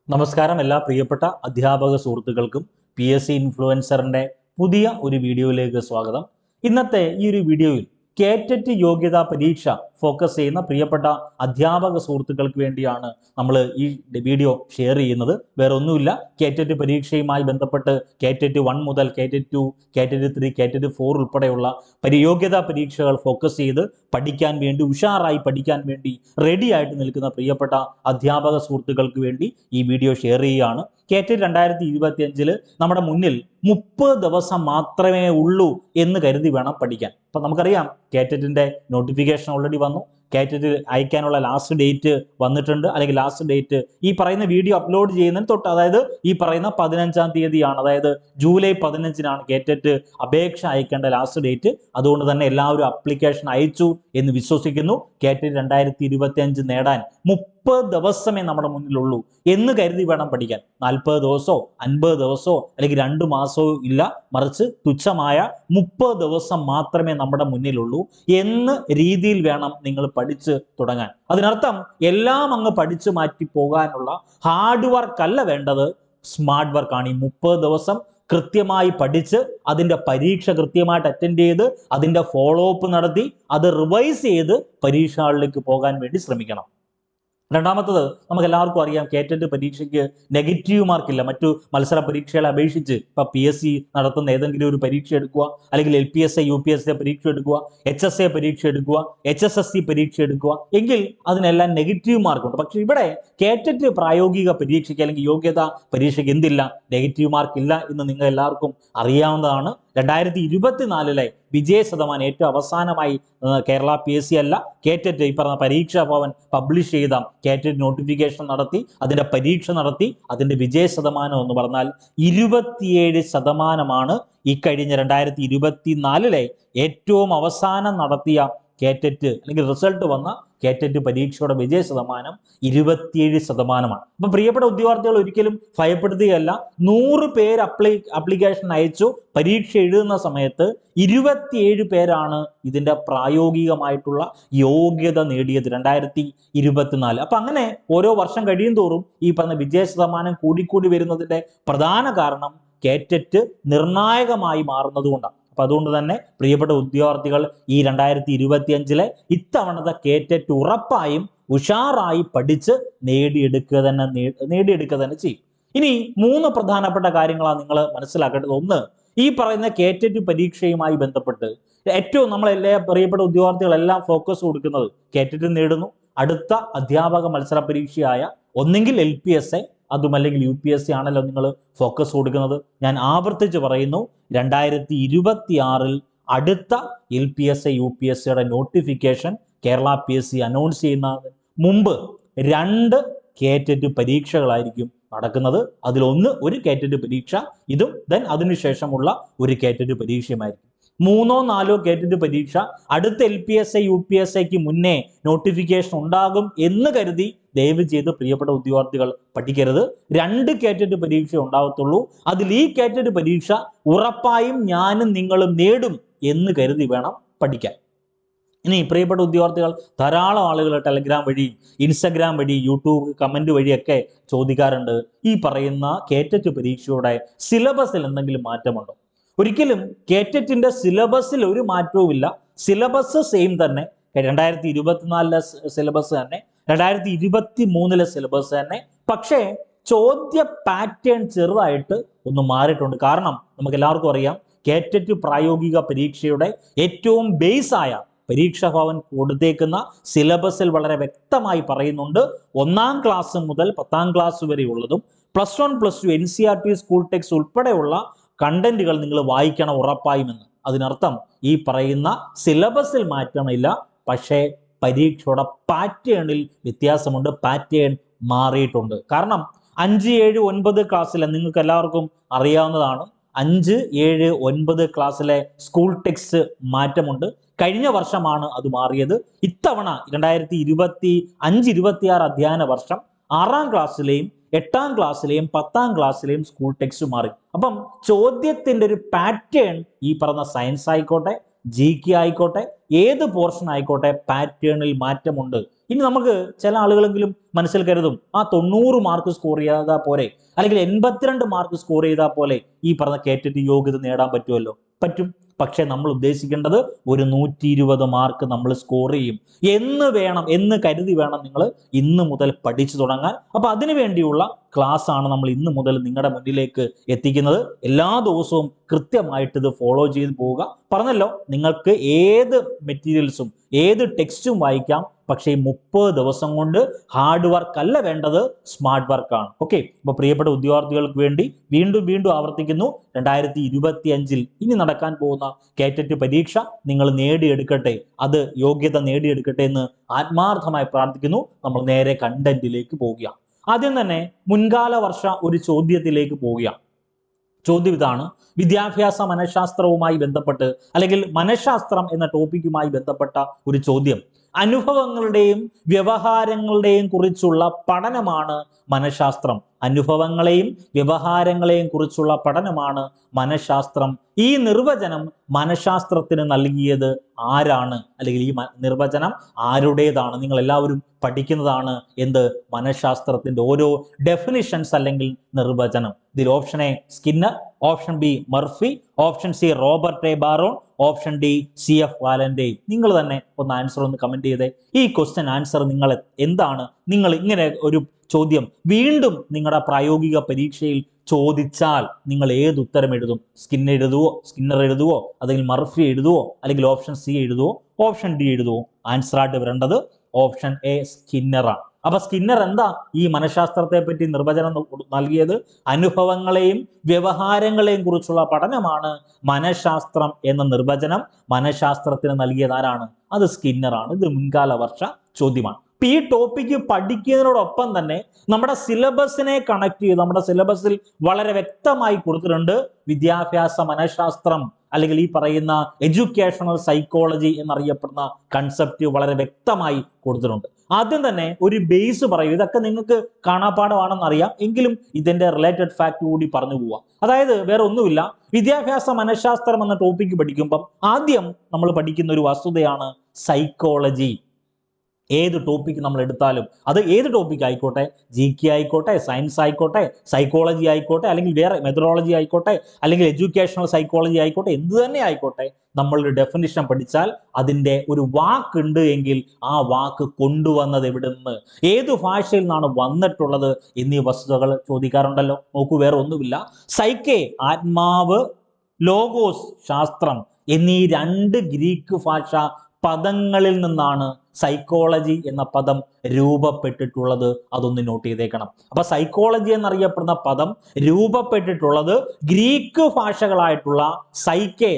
നമസ്കാരം എല്ലാ പ്രിയപ്പെട്ട അധ്യാപക സുഹൃത്തുക്കൾക്കും PSC ഇൻഫ്ലുവൻസറിന്റെ പുതിയ ഒരു വീഡിയോയിലേക്ക് സ്വാഗതം. ഇന്നത്തെ ഈ ഒരു വീഡിയോയിൽ കേറ്ററ്റ് യോഗ്യതാ പരീക്ഷ ഫോക്കസ് ചെയ്യുന്ന പ്രിയപ്പെട്ട അധ്യാപക സുഹൃത്തുക്കൾക്ക് വേണ്ടിയാണ് നമ്മൾ ഈ വീഡിയോ ഷെയർ ചെയ്യുന്നത്. വേറെ ഒന്നുമില്ല, കേറ്ററ്റ് പരീക്ഷയുമായി ബന്ധപ്പെട്ട് കേറ്ററ്റ് 1 മുതൽ കേറ്ററ്റ് 2, കേറ്ററ്റ് 3, കേറ്ററ്റ് 4 ഉൾപ്പെടെയുള്ള യോഗ്യതാ പരീക്ഷകൾ ഫോക്കസ് ചെയ്ത് പഠിക്കാൻ വേണ്ടി, ഉഷാറായി പഠിക്കാൻ വേണ്ടി റെഡി ആയിട്ട് നിൽക്കുന്ന പ്രിയപ്പെട്ട അധ്യാപക സുഹൃത്തുക്കൾക്ക് വേണ്ടി ഈ വീഡിയോ ഷെയർ ചെയ്യുകയാണ്. കേറ്ററ്റ് 2025 നമ്മുടെ മുന്നിൽ 30 ദിവസം മാത്രമേ ഉള്ളൂ എന്ന് കരുതി വേണം പഠിക്കാൻ. അപ്പം നമുക്കറിയാം കേറ്ററ്റിന്റെ നോട്ടിഫിക്കേഷൻ ഓൾറെഡി വന്നു. കേറ്ററ്റ് അയക്കാനുള്ള ലാസ്റ്റ് ഡേറ്റ് വന്നിട്ടുണ്ട്, അല്ലെങ്കിൽ ലാസ്റ്റ് ഡേറ്റ് ഈ പറയുന്ന വീഡിയോ അപ്ലോഡ് ചെയ്യുന്നതിന് തൊട്ട്, അതായത് ഈ പറയുന്ന 15-ാം തീയതിയാണ്, അതായത് ജൂലൈ 15-നാണ് കേറ്ററ്റ് അപേക്ഷ അയക്കേണ്ട ലാസ്റ്റ് ഡേറ്റ്. അതുകൊണ്ട് തന്നെ എല്ലാവരും അപ്ലിക്കേഷൻ അയച്ചു എന്ന് വിശ്വസിക്കുന്നു. കേറ്ററ്റ് 2025 നേടാൻ 30 ദിവസമേ നമ്മുടെ മുന്നിലുള്ളൂ എന്ന് കരുതി വേണം പഠിക്കാൻ. 40 ദിവസമോ 50 ദിവസമോ അല്ലെങ്കിൽ 2 മാസമോ ഇല്ല, മറിച്ച് തുച്ഛമായ 30 ദിവസം മാത്രമേ നമ്മുടെ മുന്നിലുള്ളൂ എന്ന രീതിയിൽ വേണം നിങ്ങൾ പഠിച്ച് തുടങ്ങാൻ. അതിനർത്ഥം എല്ലാം അങ്ങ് പഠിച്ചു മാറ്റി പോകാനുള്ള ഹാർഡ് വർക്ക് അല്ല വേണ്ടത്, സ്മാർട്ട് വർക്കാണ്. ഈ 30 ദിവസം കൃത്യമായി പഠിച്ച് അതിൻ്റെ പരീക്ഷ കൃത്യമായിട്ട് അറ്റൻഡ് ചെയ്ത് അതിൻ്റെ ഫോളോ അപ്പ് നടത്തി അത് റിവൈസ് ചെയ്ത് പരീക്ഷകളിലേക്ക് പോകാൻ വേണ്ടി ശ്രമിക്കണം. രണ്ടാമത്തത്, നമുക്ക് എല്ലാവർക്കും അറിയാം കേറ്ററ്റ് പരീക്ഷയ്ക്ക് നെഗറ്റീവ് മാർക്കില്ല. മറ്റു മത്സര പരീക്ഷകളെ അപേക്ഷിച്ച് ഇപ്പം PSC നടത്തുന്ന ഏതെങ്കിലും ഒരു പരീക്ഷ എടുക്കുക, അല്ലെങ്കിൽ LPSA UPSA പരീക്ഷ എടുക്കുക, HSA പരീക്ഷ എടുക്കുക, HSSC പരീക്ഷ എടുക്കുക, എങ്കിൽ അതിനെല്ലാം നെഗറ്റീവ് മാർക്കുണ്ട്. പക്ഷെ ഇവിടെ കേറ്ററ്റ് പ്രായോഗിക പരീക്ഷയ്ക്ക് അല്ലെങ്കിൽ യോഗ്യതാ പരീക്ഷയ്ക്ക് എന്തില്ല, നെഗറ്റീവ് മാർക്ക് ഇല്ല എന്ന് നിങ്ങൾ എല്ലാവർക്കും അറിയാവുന്നതാണ്. 2024 വിജയ ശതമാനം ഏറ്റവും അവസാനമായി കേരള PSC അല്ല, കേറ്ററ്റ് ഈ പറഞ്ഞ പരീക്ഷാ ഭവൻ പബ്ലിഷ് ചെയ്ത കേറ്ററ്റ് നോട്ടിഫിക്കേഷൻ നടത്തി അതിൻ്റെ പരീക്ഷ നടത്തി അതിൻ്റെ വിജയ ശതമാനം എന്ന് പറഞ്ഞാൽ 27% ഈ കഴിഞ്ഞ 2024 ഏറ്റവും അവസാനം നടത്തിയ കേറ്ററ്റ് അല്ലെങ്കിൽ റിസൾട്ട് വന്ന കേറ്ററ്റ് പരീക്ഷയുടെ വിജയ ശതമാനം 27%. അപ്പം പ്രിയപ്പെട്ട ഉദ്യോഗാർത്ഥികൾ ഒരിക്കലും ഭയപ്പെടുത്തുകയല്ല. 100 പേര് അപ്ലിക്കേഷൻ അയച്ചു പരീക്ഷ എഴുതുന്ന സമയത്ത് 27 പേരാണ് ഇതിൻ്റെ പ്രായോഗികമായിട്ടുള്ള യോഗ്യത നേടിയത് 2024. അപ്പം അങ്ങനെ ഓരോ വർഷം കഴിയും തോറും ഈ പറഞ്ഞ വിജയ ശതമാനം കൂടിക്കൂടി വരുന്നതിൻ്റെ പ്രധാന കാരണം കേറ്ററ്റ് നിർണായകമായി മാറുന്നത് കൊണ്ടാണ്. അപ്പം അതുകൊണ്ട് തന്നെ പ്രിയപ്പെട്ട ഉദ്യോഗാർത്ഥികൾ ഈ 2025 ഇത്തവണത്തെ കേറ്ററ്റ് ഉറപ്പായും ഉഷാറായി പഠിച്ച് നേടിയെടുക്കുക തന്നെ ചെയ്യും. ഇനി 3 പ്രധാനപ്പെട്ട കാര്യങ്ങളാണ് നിങ്ങൾ മനസ്സിലാക്കേണ്ടത്. ഒന്ന്, ഈ പറയുന്ന കേറ്ററ്റ് പരീക്ഷയുമായി ബന്ധപ്പെട്ട് ഏറ്റവും നമ്മളെല്ലാ പ്രിയപ്പെട്ട ഉദ്യോഗാർത്ഥികളെല്ലാം ഫോക്കസ് കൊടുക്കുന്നത് കേറ്ററ്റ് നേടുന്നു, അടുത്ത അധ്യാപക മത്സര പരീക്ഷയായ ഒന്നെങ്കിൽ LPSA അതുമല്ലെങ്കിൽ UPSC ആണല്ലോ നിങ്ങൾ ഫോക്കസ് കൊടുക്കുന്നത്. ഞാൻ ആവർത്തിച്ച് പറയുന്നു, 2026 അടുത്ത LPSA UPSCയുടെ നോട്ടിഫിക്കേഷൻ കേരള PSC അനൗൺസ് ചെയ്യുന്നതിന് മുമ്പ് 2 കേറ്ററ്റ് പരീക്ഷകളായിരിക്കും നടക്കുന്നത്. അതിലൊന്ന് ഒരു കേറ്ററ്റ് പരീക്ഷ, ഇതും ദെൻ അതിനുശേഷമുള്ള ഒരു കേറ്ററ്റ് പരീക്ഷയുമായിരിക്കും. 3ഓ 4ഓ കേറ്ററ്റ് പരീക്ഷ അടുത്ത LPSA UPSCക്ക് മുന്നേ നോട്ടിഫിക്കേഷൻ ഉണ്ടാകും എന്ന് കരുതി ദയവ് ചെയ്ത് പ്രിയപ്പെട്ട ഉദ്യോഗാർത്ഥികൾ പഠിക്കരുത്. 2 കേറ്ററ്റ് പരീക്ഷ ഉണ്ടാകത്തുള്ളൂ. അതിൽ ഈ കേറ്ററ്റ് പരീക്ഷ ഉറപ്പായും ഞാനും നിങ്ങളും നേടും എന്ന് കരുതി വേണം പഠിക്കാൻ. ഇനി പ്രിയപ്പെട്ട ഉദ്യോഗാർത്ഥികൾ ധാരാളം ആളുകൾ ടെലഗ്രാം വഴി, ഇൻസ്റ്റഗ്രാം വഴി, യൂട്യൂബ് കമന്റ് വഴിയൊക്കെ ചോദിക്കാറുണ്ട്, ഈ പറയുന്ന കേറ്ററ്റ് പരീക്ഷയുടെ സിലബസിൽ എന്തെങ്കിലും മാറ്റമുണ്ടോ? ഒരിക്കലും കേറ്ററ്റിന്റെ സിലബസിൽ ഒരു മാറ്റവുമില്ല. സിലബസ് സെയിം തന്നെ, 2024 സിലബസ് തന്നെ, 2023 സിലബസ് തന്നെ. പക്ഷേ ചോദ്യ പാറ്റേൺ ചെറുതായിട്ട് ഒന്ന് മാറിയിട്ടുണ്ട്. കാരണം നമുക്ക് എല്ലാവർക്കും അറിയാം കേറ്ററ്റ് പ്രായോഗിക പരീക്ഷയുടെ ഏറ്റവും ബേസായ പരീക്ഷാ ഭവൻ കൊടുത്തേക്കുന്ന സിലബസിൽ വളരെ വ്യക്തമായി പറയുന്നുണ്ട്, 1ാം ക്ലാസ് മുതൽ 10ാം ക്ലാസ് വരെയുള്ളതും +1 +2 NCERT സ്കൂൾ ടെക്സ്റ്റ് ഉൾപ്പെടെയുള്ള കണ്ടന്റുകൾ നിങ്ങൾ വായിക്കണം ഉറപ്പായും എന്ന്. അതിനർത്ഥം ഈ പറയുന്ന സിലബസിൽ മാറ്റമില്ല, പക്ഷേ പരീക്ഷയുടെ പാറ്റേണിൽ വ്യത്യാസമുണ്ട്, പാറ്റേൺ മാറിയിട്ടുണ്ട്. കാരണം 5, 7, 9 ക്ലാസ്സിലെ നിങ്ങൾക്ക് എല്ലാവർക്കും അറിയാവുന്നതാണ്, 5, 7, 9 ക്ലാസ്സിലെ സ്കൂൾ ടെക്സ്റ്റ് മാറ്റമുണ്ട്. കഴിഞ്ഞ വർഷമാണ് അത് മാറിയത്. ഇത്തവണ 2025-26 അധ്യയന വർഷം 6ാം ക്ലാസ്സിലെയും 8ാം ക്ലാസ്സിലെയും 10ാം ക്ലാസ്സിലെയും സ്കൂൾ ടെക്സ്റ്റ് മാറി. അപ്പം ചോദ്യത്തിൻ്റെ ഒരു പാറ്റേൺ ഈ പറഞ്ഞ സയൻസ് ആയിക്കോട്ടെ, GK ആയിക്കോട്ടെ, ഏത് പോർഷൻ ആയിക്കോട്ടെ പാറ്റേണിൽ മാറ്റമുണ്ട്. ഇനി നമുക്ക് ചില ആളുകളെങ്കിലും മനസ്സിൽ കരുതും, ആ 90 മാർക്ക് സ്കോർ ചെയ്താൽ പോരെ, അല്ലെങ്കിൽ 82 മാർക്ക് സ്കോർ ചെയ്താൽ പോലെ ഈ പറഞ്ഞ കേറ്ററ്റ് യോഗ്യത നേടാൻ പറ്റുമല്ലോ. പറ്റും. പക്ഷെ നമ്മൾ ഉദ്ദേശിക്കേണ്ടത് ഒരു 120 മാർക്ക് നമ്മൾ സ്കോർ ചെയ്യും എന്ന് കരുതി വേണം നിങ്ങൾ ഇന്ന് മുതൽ പഠിച്ചു തുടങ്ങാൻ. അപ്പൊ അതിനു വേണ്ടിയുള്ള ക്ലാസ് ആണ് നമ്മൾ ഇന്ന് മുതൽ നിങ്ങളുടെ മുന്നിലേക്ക് എത്തിക്കുന്നത്. എല്ലാ ദിവസവും കൃത്യമായിട്ട് ഇത് ഫോളോ ചെയ്ത് പോവുക. പറഞ്ഞല്ലോ, നിങ്ങൾക്ക് ഏത് മെറ്റീരിയൽസും ഏത് ടെക്സ്റ്റും വായിക്കാം. പക്ഷേ 30 ദിവസം കൊണ്ട് ഹാർഡ് വർക്ക് അല്ല വേണ്ടത്, സ്മാർട്ട് വർക്കാണ്. ഓക്കെ, അപ്പൊ പ്രിയപ്പെട്ട ഉദ്യോഗാർത്ഥികൾക്ക് വേണ്ടി വീണ്ടും ആവർത്തിക്കുന്നു, 2025 ഇനി നടക്കാൻ പോകുന്ന കേറ്ററ്റ് പരീക്ഷ നിങ്ങൾ നേടിയെടുക്കട്ടെ, അത് യോഗ്യത നേടിയെടുക്കട്ടെ എന്ന് ആത്മാർത്ഥമായി പ്രാർത്ഥിക്കുന്നു. നമ്മൾ നേരെ കണ്ടന്റിലേക്ക് പോവുകയാണ്. ആദ്യം തന്നെ മുൻകാല വർഷ ഒരു ചോദ്യത്തിലേക്ക് പോവുകയാണ്. ചോദ്യം ഇതാണ്: വിദ്യാഭ്യാസ മനഃശാസ്ത്രവുമായി ബന്ധപ്പെട്ട് അല്ലെങ്കിൽ മനഃശാസ്ത്രം എന്ന ടോപ്പിക്കുമായി ബന്ധപ്പെട്ട ഒരു ചോദ്യം. അനുഭവങ്ങളുടെയും വ്യവഹാരങ്ങളുടെയും കുറിച്ചുള്ള പഠനമാണ് മനഃശാസ്ത്രം. അനുഭവങ്ങളെയും വ്യവഹാരങ്ങളെയും കുറിച്ചുള്ള പഠനമാണ് മനഃശാസ്ത്രം. ഈ നിർവചനം മനഃശാസ്ത്രത്തിന് നൽകിയത് ആരാണ്? അല്ലെങ്കിൽ ഈ നിർവചനം ആരുടേതാണ്? നിങ്ങൾ എല്ലാവരും പഠിക്കുന്നതാണ് എന്ത്? മനഃശാസ്ത്രത്തിന്റെ ഓരോ ഡെഫിനിഷൻസ് അല്ലെങ്കിൽ നിർവചനം. ഇതിൽ option A Skinner, option B Murphy, option C Robert A Baron, option D CF Valentine. നിങ്ങൾ തന്നെ ഒന്ന് ആൻസർ ഒന്ന് കമന്റ് ചെയ്തേ. ഈ ക്വസ്റ്റ്യൻ ആൻസർ നിങ്ങൾ എന്താണ്? നിങ്ങൾ ഇങ്ങനെ ഒരു ചോദ്യം വീണ്ടും നിങ്ങളുടെ പ്രായോഗിക പരീക്ഷയിൽ ചോദിച്ചാൽ നിങ്ങൾ ഏത് ഉത്തരം എഴുതും? സ്കിന്നർ എഴുതുവോ, അല്ലെങ്കിൽ മർഫി എഴുതുവോ, അല്ലെങ്കിൽ ഓപ്ഷൻ സി എഴുതുവോ, ഓപ്ഷൻ ഡി എഴുതുവോ? ആൻസർ ആയിട്ട് വരേണ്ടത് ഓപ്ഷൻ എ സ്കിന്നറാണ്. അപ്പൊ സ്കിന്നർ എന്താ ഈ മനഃശാസ്ത്രത്തെ പറ്റി നിർവചനം നൽകിയത്? അനുഭവങ്ങളെയും വ്യവഹാരങ്ങളെയും കുറിച്ചുള്ള പഠനമാണ് മനഃശാസ്ത്രം എന്ന നിർവചനം മനഃശാസ്ത്രത്തിന് നൽകിയത് ആരാണ്? അത് സ്കിന്നറാണ്. ഇത് മുൻകാല വർഷ ചോദ്യമാണ്. അപ്പൊ ഈ ടോപ്പിക്ക് പഠിക്കുന്നതിനോടൊപ്പം തന്നെ നമ്മുടെ സിലബസിനെ കണക്ട് ചെയ്ത് നമ്മുടെ സിലബസിൽ വളരെ വ്യക്തമായി കൊടുത്തിട്ടുണ്ട് വിദ്യാഭ്യാസ മനഃശാസ്ത്രം അല്ലെങ്കിൽ ഈ പറയുന്ന എഡ്യൂക്കേഷണൽ സൈക്കോളജി എന്നറിയപ്പെടുന്ന കൺസെപ്റ്റ് വളരെ വ്യക്തമായി കൊടുത്തിട്ടുണ്ട്. ആദ്യം തന്നെ ഒരു ബേസ് പറയൂ. ഇതൊക്കെ നിങ്ങൾക്ക് കാണാപ്പാഠമാണെന്ന് അറിയാം, എങ്കിലും ഇതിന്റെ റിലേറ്റഡ് ഫാക്ട് കൂടി പറഞ്ഞു പോവാം. അതായത് വേറെ ഒന്നുമില്ല, വിദ്യാഭ്യാസ മനഃശാസ്ത്രം എന്ന ടോപ്പിക്ക് പഠിക്കുമ്പം ആദ്യം നമ്മൾ പഠിക്കുന്ന ഒരു വസ്തുതയാണ് സൈക്കോളജി. ഏത് ടോപ്പിക്ക് നമ്മൾ എടുത്താലും, അത് ഏത് ടോപ്പിക് ആയിക്കോട്ടെ, GK ആയിക്കോട്ടെ, സയൻസ് ആയിക്കോട്ടെ, സൈക്കോളജി ആയിക്കോട്ടെ, അല്ലെങ്കിൽ വേറെ മെത്തഡോളജി ആയിക്കോട്ടെ, അല്ലെങ്കിൽ എഡ്യൂക്കേഷണൽ സൈക്കോളജി ആയിക്കോട്ടെ, എന്ത് തന്നെ ആയിക്കോട്ടെ, നമ്മളൊരു ഡെഫിനിഷൻ പഠിച്ചാൽ അതിൻ്റെ ഒരു വാക്കുണ്ട് എങ്കിൽ ആ വാക്ക് കൊണ്ടുവന്നത് എവിടെ നിന്ന്, ഏത് ഭാഷയിൽ നിന്നാണ് വന്നിട്ടുള്ളത് എന്നീ വസ്തുതകൾ ചോദിക്കാറുണ്ടല്ലോ. നോക്കൂ, വേറെ ഒന്നുമില്ല, സൈക്കെ ആത്മാവ്, ലോഗോസ് ശാസ്ത്രം എന്നീ 2 ഗ്രീക്ക് ഭാഷ പദങ്ങളിൽ നിന്നാണ് സൈക്കോളജി എന്ന പദം രൂപപ്പെട്ടിട്ടുള്ളത്. അതൊന്ന് നോട്ട് ചെയ്തേക്കണം. അപ്പൊ സൈക്കോളജി എന്നറിയപ്പെടുന്ന പദം രൂപപ്പെട്ടിട്ടുള്ളത് ഗ്രീക്ക് ഭാഷകളായിട്ടുള്ള സൈക്കെ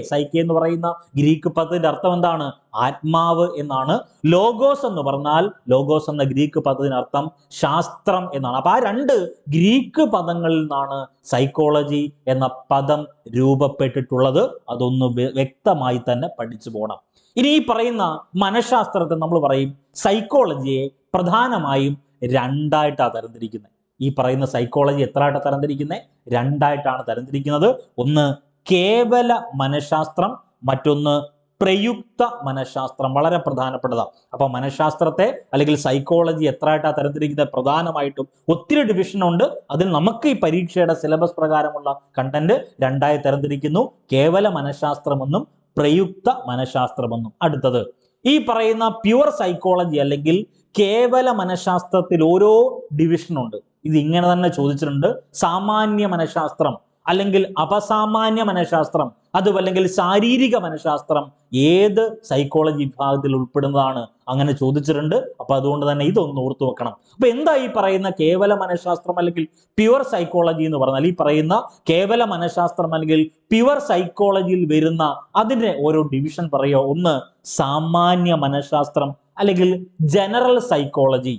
എന്ന് പറയുന്ന ഗ്രീക്ക് പദത്തിന്റെ അർത്ഥം എന്താണ്? ആത്മാവ് എന്നാണ്. ലോഗോസ് എന്ന് പറഞ്ഞാൽ, ലോഗോസ് എന്ന ഗ്രീക്ക് പദത്തിന് അർത്ഥം ശാസ്ത്രം എന്നാണ്. അപ്പൊ ആ 2 ഗ്രീക്ക് പദങ്ങളിൽ നിന്നാണ് സൈക്കോളജി എന്ന പദം രൂപപ്പെട്ടിട്ടുള്ളത്. അതൊന്ന് വ്യക്തമായി തന്നെ പഠിച്ചു പോകണം. ഇനി ഈ പറയുന്ന മനഃശാസ്ത്രത്തെ നമ്മൾ പറയും സൈക്കോളജിയെ പ്രധാനമായും 2ആയിട്ടാണ് തരംതിരിക്കുന്നത്. ഈ പറയുന്ന സൈക്കോളജി എത്രയായിട്ടാണ് തരംതിരിക്കുന്നത്? 2ആയിട്ടാണ് തരംതിരിക്കുന്നത്. ഒന്ന് കേവല മനഃശാസ്ത്രം, മറ്റൊന്ന് പ്രയുക്ത മനഃശാസ്ത്രം. വളരെ പ്രധാനപ്പെട്ടതാണ്. അപ്പൊ മനഃശാസ്ത്രത്തെ അല്ലെങ്കിൽ സൈക്കോളജി എത്രയായിട്ടാണ് തരംതിരിക്കുന്നത്? പ്രധാനമായിട്ടും ഒത്തിരി ഡിവിഷൻ ഉണ്ട്. അതിൽ നമുക്ക് ഈ പരീക്ഷയുടെ സിലബസ് പ്രകാരമുള്ള കണ്ടന്റ് 2ആയി തരംതിരിക്കുന്നു: കേവല മനഃശാസ്ത്രമെന്നും പ്രയുക്ത മനഃശാസ്ത്രമെന്നും. അടുത്തത് ഈ പറയുന്ന പ്യുവർ സൈക്കോളജി അല്ലെങ്കിൽ കേവല മനഃശാസ്ത്രത്തിൽ ഓരോ ഡിവിഷൻ ഉണ്ട്. ഇത് ഇങ്ങനെ തന്നെ ചോദിച്ചിട്ടുണ്ട്: സാമാന്യ മനഃശാസ്ത്രം, അല്ലെങ്കിൽ അപസാമാന്യ മനഃശാസ്ത്രം, അതുമല്ലെങ്കിൽ ശാരീരിക മനഃശാസ്ത്രം ഏത് സൈക്കോളജി വിഭാഗത്തിൽ ഉൾപ്പെടുന്നതാണ്? അങ്ങനെ ചോദിച്ചിട്ടുണ്ട്. അപ്പൊ അതുകൊണ്ട് തന്നെ ഇതൊന്ന് ഓർത്തു വെക്കണം. അപ്പൊ എന്താ ഈ പറയുന്ന കേവല മനഃശാസ്ത്രം അല്ലെങ്കിൽ പ്യുവർ സൈക്കോളജി എന്ന് പറഞ്ഞാൽ? ഈ പറയുന്ന കേവല മനഃശാസ്ത്രം അല്ലെങ്കിൽ പ്യുവർ സൈക്കോളജിയിൽ വരുന്ന അതിന്റെ ഓരോ ഡിവിഷൻ പറയുക. ഒന്ന് സാമാന്യ മനഃശാസ്ത്രം അല്ലെങ്കിൽ ജനറൽ സൈക്കോളജി.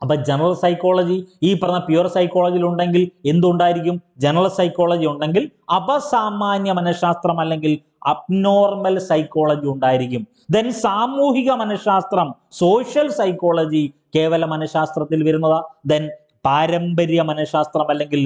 അപ്പൊ ജനറൽ സൈക്കോളജി ഈ പറഞ്ഞ പ്യുവർ സൈക്കോളജിയിൽ ഉണ്ടെങ്കിൽ എന്തുണ്ടായിരിക്കും? ജനറൽ സൈക്കോളജി ഉണ്ടെങ്കിൽ അപസാമാന്യ മനഃശാസ്ത്രം അല്ലെങ്കിൽ അബ്നോർമൽ സൈക്കോളജി ഉണ്ടായിരിക്കും. ദെൻ സാമൂഹിക മനഃശാസ്ത്രം, സോഷ്യൽ സൈക്കോളജി കേവല മനഃശാസ്ത്രത്തിൽ വരുന്നതാ. ദെൻ പാരമ്പര്യ മനഃശാസ്ത്രം അല്ലെങ്കിൽ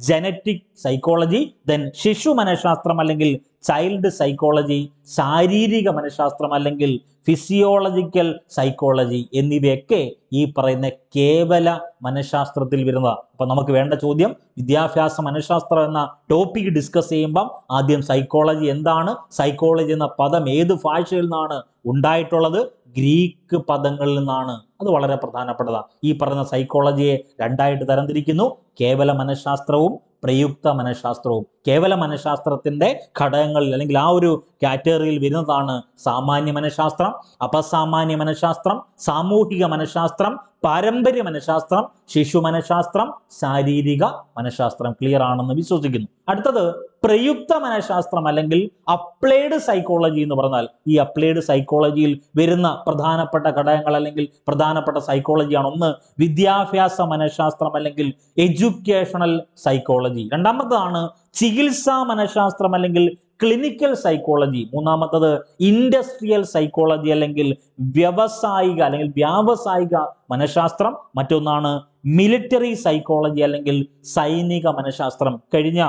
ജനറ്റിക് സൈക്കോളജി, ദെൻ ശിശു മനഃശാസ്ത്രം അല്ലെങ്കിൽ ചൈൽഡ് സൈക്കോളജി, ശാരീരിക മനഃശാസ്ത്രം അല്ലെങ്കിൽ ഫിസിയോളജിക്കൽ സൈക്കോളജി എന്നിവയൊക്കെ ഈ പറയുന്ന കേവല മനഃശാസ്ത്രത്തിൽ വരുന്നതാണ്. അപ്പൊ നമുക്ക് വേണ്ട ചോദ്യം, വിദ്യാഭ്യാസ മനഃശാസ്ത്രം എന്ന ടോപ്പിക് ഡിസ്കസ് ചെയ്യുമ്പം ആദ്യം സൈക്കോളജി എന്താണ്, സൈക്കോളജി എന്ന പദം ഏത് ഭാഷയിൽ നിന്നാണ് ഉണ്ടായിട്ടുള്ളത്, ഗ്രീക്ക് പദങ്ങളിൽ നിന്നാണ്. അത് വളരെ പ്രധാനപ്പെട്ടതാണ്. ഈ പറയുന്ന സൈക്കോളജിയെ രണ്ടായിട്ട് തരംതിരിക്കുന്നു, കേവല മനഃശാസ്ത്രവും പ്രയുക്ത മനഃശാസ്ത്രവും. കേവല മനഃശാസ്ത്രത്തിന്റെ ഘടകങ്ങളിൽ അല്ലെങ്കിൽ ആ ഒരു കാറ്റഗറിയിൽ വരുന്നതാണ് സാമാന്യ മനഃശാസ്ത്രം, അപസാമാന്യ മനഃശാസ്ത്രം, സാമൂഹിക മനഃശാസ്ത്രം, പാരമ്പര്യ മനഃശാസ്ത്രം, ശിശു മനഃശാസ്ത്രം, ശാരീരിക മനഃശാസ്ത്രം. ക്ലിയർ ആണെന്ന് വിശ്വസിക്കുന്നു. അടുത്തത് പ്രയുക്ത മനഃശാസ്ത്രം അല്ലെങ്കിൽ അപ്ലൈഡ് സൈക്കോളജി എന്ന് പറഞ്ഞാൽ ഈ അപ്ലൈഡ് സൈക്കോളജിയിൽ വരുന്ന പ്രധാനപ്പെട്ട ഘടകങ്ങൾ അല്ലെങ്കിൽ പ്രധാനപ്പെട്ട സൈക്കോളജിയാണ്. ഒന്ന് വിദ്യാഭ്യാസ മനഃശാസ്ത്രം അല്ലെങ്കിൽ എഡ്യൂക്കേഷണൽ സൈക്കോളജി. രണ്ടാമതാണ് ചികിത്സാ മനഃശാസ്ത്രം അല്ലെങ്കിൽ ക്ലിനിക്കൽ സൈക്കോളജി. മൂന്നാമത്തത് ഇൻഡസ്ട്രിയൽ സൈക്കോളജി അല്ലെങ്കിൽ വ്യാവസായിക മനഃശാസ്ത്രം. മറ്റൊന്നാണ് മിലിറ്ററി സൈക്കോളജി അല്ലെങ്കിൽ സൈനിക മനഃശാസ്ത്രം. കഴിഞ്ഞ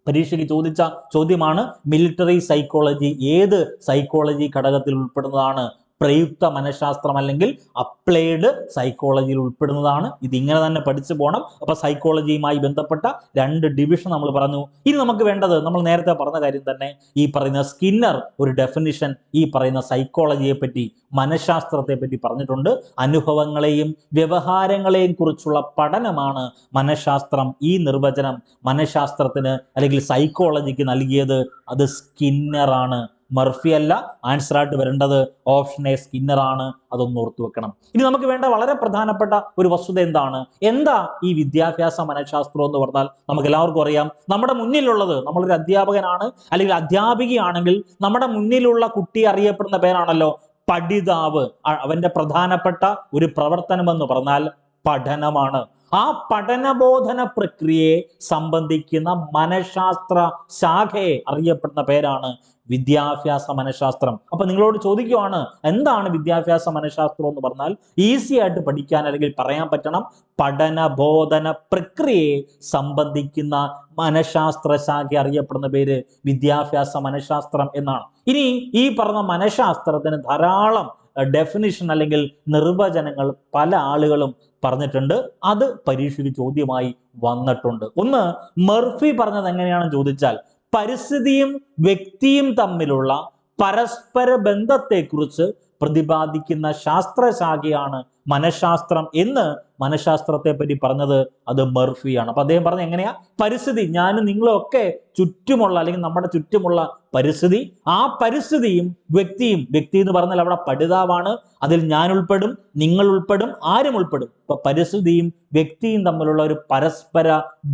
പരീക്ഷയ്ക്ക് ചോദിച്ച ചോദ്യമാണ് മിലിറ്ററി സൈക്കോളജി ഏത് സൈക്കോളജി ഘടകത്തിൽ ഉൾപ്പെടുന്നതാണ്? പ്രയുക്ത മനഃശാസ്ത്രം അല്ലെങ്കിൽ അപ്ലൈഡ് സൈക്കോളജിയിൽ ഉൾപ്പെടുന്നതാണ്. ഇതിങ്ങനെ തന്നെ പഠിച്ചു പോകണം. അപ്പൊ സൈക്കോളജിയുമായി ബന്ധപ്പെട്ട രണ്ട് ഡിവിഷൻ നമ്മൾ പറഞ്ഞു. ഇനി നമുക്ക് വേണ്ടത് നമ്മൾ നേരത്തെ പറഞ്ഞ കാര്യം തന്നെ, ഈ പറയുന്ന സ്കിന്നർ ഒരു ഡെഫിനിഷൻ ഈ പറയുന്ന സൈക്കോളജിയെ പറ്റി, മനഃശാസ്ത്രത്തെ പറ്റി പറഞ്ഞിട്ടുണ്ട്. അനുഭവങ്ങളെയും വ്യവഹാരങ്ങളെയും കുറിച്ചുള്ള പഠനമാണ് മനഃശാസ്ത്രം. ഈ നിർവചനം മനഃശാസ്ത്രത്തിന് അല്ലെങ്കിൽ സൈക്കോളജിക്ക് നൽകിയത് അത് സ്കിന്നറാണ്, മർഫി അല്ല. ആൻസർ ആയിട്ട് വരേണ്ടത് ഓപ്ഷൻ എ സ്കിന്നർ ആണ്. അതൊന്ന് ഓർത്തു വെക്കണം. ഇനി നമുക്ക് വേണ്ട വളരെ പ്രധാനപ്പെട്ട ഒരു വസ്തുത എന്താണ്? എന്താ ഈ വിദ്യാഭ്യാസ മനഃശാസ്ത്രം എന്ന് പറഞ്ഞാൽ? നമുക്ക് എല്ലാവർക്കും അറിയാം, നമ്മുടെ മുന്നിലുള്ളത്, നമ്മളൊരു അധ്യാപകനാണ് അല്ലെങ്കിൽ അധ്യാപികയാണെങ്കിൽ നമ്മുടെ മുന്നിലുള്ള കുട്ടി അറിയപ്പെടുന്ന പേരാണല്ലോ പഠിതാവ്. അവന്റെ പ്രധാനപ്പെട്ട ഒരു പ്രവർത്തനം എന്ന് പറഞ്ഞാൽ പഠനമാണ്. ആ പഠനബോധന പ്രക്രിയയെ സംബന്ധിക്കുന്ന മനഃശാസ്ത്ര ശാഖയെ അറിയപ്പെടുന്ന പേരാണ് വിദ്യാഭ്യാസ മനഃശാസ്ത്രം. അപ്പൊ നിങ്ങളോട് ചോദിക്കുവാണ്, എന്താണ് വിദ്യാഭ്യാസ മനഃശാസ്ത്രം എന്ന് പറഞ്ഞാൽ? ഈസി ആയിട്ട് പഠിക്കാൻ അല്ലെങ്കിൽ പറയാൻ പറ്റണം, പഠനബോധന പ്രക്രിയയെ സംബന്ധിക്കുന്ന മനഃശാസ്ത്ര ശാഖ അറിയപ്പെടുന്ന പേര് വിദ്യാഭ്യാസ മനഃശാസ്ത്രം എന്നാണ്. ഇനി ഈ പറഞ്ഞ മനഃശാസ്ത്രത്തിന് ധാരാളം ഡെഫിനിഷൻ അല്ലെങ്കിൽ നിർവചനങ്ങൾ പല ആളുകളും പറഞ്ഞിട്ടുണ്ട്. അത് പരീക്ഷയ്ക്ക് ചോദ്യമായി വന്നിട്ടുണ്ട്. ഒന്ന്, മർഫി പറഞ്ഞത് എങ്ങനെയാണെന്ന് ചോദിച്ചാൽ, പരിസ്ഥിതിയും വ്യക്തിയും തമ്മിലുള്ള പരസ്പര ബന്ധത്തെക്കുറിച്ച് പ്രതിപാദിക്കുന്ന ശാസ്ത്രശാഖയാണ് മനഃശാസ്ത്രം എന്ന് മനഃശാസ്ത്രത്തെ പറ്റി പറഞ്ഞത് അത് മർഫിയാണ്. അപ്പൊ അദ്ദേഹം പറഞ്ഞ എങ്ങനെയാ? പരിസ്ഥിതി, ഞാനും നിങ്ങളും ഒക്കെ ചുറ്റുമുള്ള അല്ലെങ്കിൽ നമ്മുടെ ചുറ്റുമുള്ള പരിസ്ഥിതി, ആ പരിസ്ഥിതിയും വ്യക്തിയും, വ്യക്തി എന്ന് പറഞ്ഞാൽ അവിടെ പഠിതാവാണ്, അതിൽ ഞാൻ ഉൾപ്പെടും, നിങ്ങൾ ഉൾപ്പെടും, ആരും ഉൾപ്പെടും. ഇപ്പൊ പരിസ്ഥിതിയും വ്യക്തിയും തമ്മിലുള്ള ഒരു പരസ്പര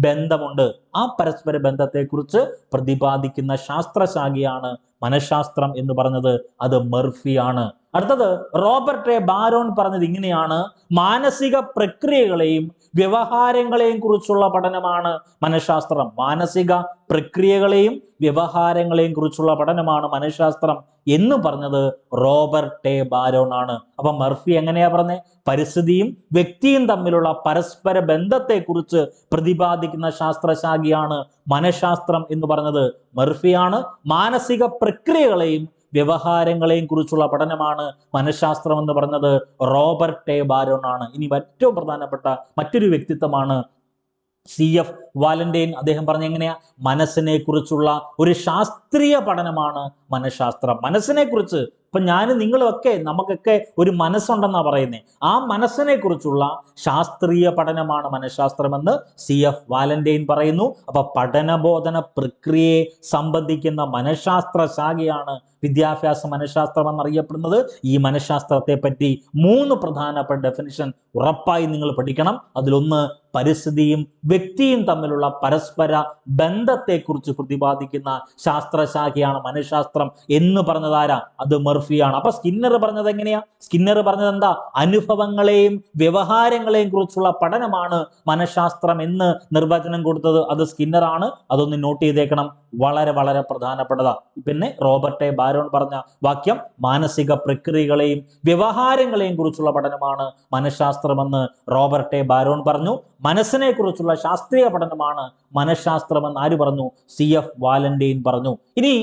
ബന്ധമുണ്ട്. ആ പരസ്പര ബന്ധത്തെക്കുറിച്ച് പ്രതിപാദിക്കുന്ന ശാസ്ത്രശാഖയാണ് മനഃശാസ്ത്രം എന്ന് പറഞ്ഞത് അത് മർഫിയാണ്. അടുത്തത് റോബർട്ട് എ ബാരോൺ പറഞ്ഞത് ഇങ്ങനെയാണ്, മാനസിക പ്രക്രിയകളെയും വ്യവഹാരങ്ങളെയും കുറിച്ചുള്ള പഠനമാണ് മനഃശാസ്ത്രം. മാനസിക പ്രക്രിയകളെയും വ്യവഹാരങ്ങളെയും കുറിച്ചുള്ള പഠനമാണ് മനഃശാസ്ത്രം എന്ന് പറഞ്ഞത് റോബർട്ട് എ ബാരോൺ ആണ്. അപ്പൊ മർഫി എങ്ങനെയാ പറഞ്ഞേ? പരിസ്ഥിതിയും വ്യക്തിയും തമ്മിലുള്ള പരസ്പര ബന്ധത്തെക്കുറിച്ച് പ്രതിപാദിക്കുന്ന ശാസ്ത്രശാഖയാണ് മനഃശാസ്ത്രം എന്ന് പറഞ്ഞത് മർഫിയാണ്. മാനസിക പ്രക്രിയകളെയും വ്യവഹാരങ്ങളെയും കുറിച്ചുള്ള പഠനമാണ് മനഃശാസ്ത്രം എന്ന് പറഞ്ഞത് റോബർട്ട് എ ബാരോൺ ആണ്. ഇനി ഏറ്റവും പ്രധാനപ്പെട്ട മറ്റൊരു വ്യക്തിത്വമാണ് CF വാലന്റൈൻ. അദ്ദേഹം പറഞ്ഞ എങ്ങനെയാ? മനസ്സിനെ കുറിച്ചുള്ള ഒരു ശാസ്ത്രീയ പഠനമാണ് മനഃശാസ്ത്രം. മനസ്സിനെ കുറിച്ച് ഇപ്പൊ ഞാനും നിങ്ങളുമൊക്കെ, നമുക്കൊക്കെ ഒരു മനസ്സുണ്ടെന്നാ പറയുന്നത്. ആ മനസ്സിനെ കുറിച്ചുള്ള ശാസ്ത്രീയ പഠനമാണ് മനഃശാസ്ത്രമെന്ന് CF വാലന്റൈൻ പറയുന്നു. അപ്പൊ പഠനബോധന പ്രക്രിയയെ സംബന്ധിക്കുന്ന മനഃശാസ്ത്ര ശാഖയാണ് വിദ്യാഭ്യാസ മനഃശാസ്ത്രം എന്നറിയപ്പെടുന്നത്. ഈ മനഃശാസ്ത്രത്തെ പറ്റി 3 പ്രധാനപ്പെട്ട ഡെഫിനിഷൻ ഉറപ്പായി നിങ്ങൾ പഠിക്കണം. അതിലൊന്ന്, പരിസ്ഥിതിയും വ്യക്തിയും തമ്മിലുള്ള പരസ്പര ബന്ധത്തെക്കുറിച്ച് പ്രതിപാദിക്കുന്ന ശാസ്ത്രശാഖയാണ് മനഃശാസ്ത്രം എന്ന് പറഞ്ഞതാരാ? അത് മർഫിയാണ്. അപ്പൊ സ്കിന്നർ പറഞ്ഞത് എങ്ങനെയാ? സ്കിന്നർ പറഞ്ഞത് എന്താ? അനുഭവങ്ങളെയും വ്യവഹാരങ്ങളെയും കുറിച്ചുള്ള പഠനമാണ് മനഃശാസ്ത്രം എന്ന് നിർവചനം കൊടുത്തത് അത് സ്കിന്നറാണ്. അതൊന്ന് നോട്ട് ചെയ്തേക്കണം, വളരെ വളരെ പ്രധാനപ്പെട്ടതാ. പിന്നെ റോബർട്ട് എ ബാരോൺ പറഞ്ഞ വാക്യം മാനസിക പ്രക്രിയകളെയും വ്യവഹാരങ്ങളെയും കുറിച്ചുള്ള പഠനമാണ് മനഃശാസ്ത്രമെന്ന് റോബർട്ട് എ ബാരോൺ പറഞ്ഞു. മനസ്സിനെ കുറിച്ചുള്ള ശാസ്ത്രീയ പഠനമാണ് മനഃശാസ്ത്രമെന്ന് ആര് പറഞ്ഞു? CF വാലന്റൈൻ പറഞ്ഞു. ഇനി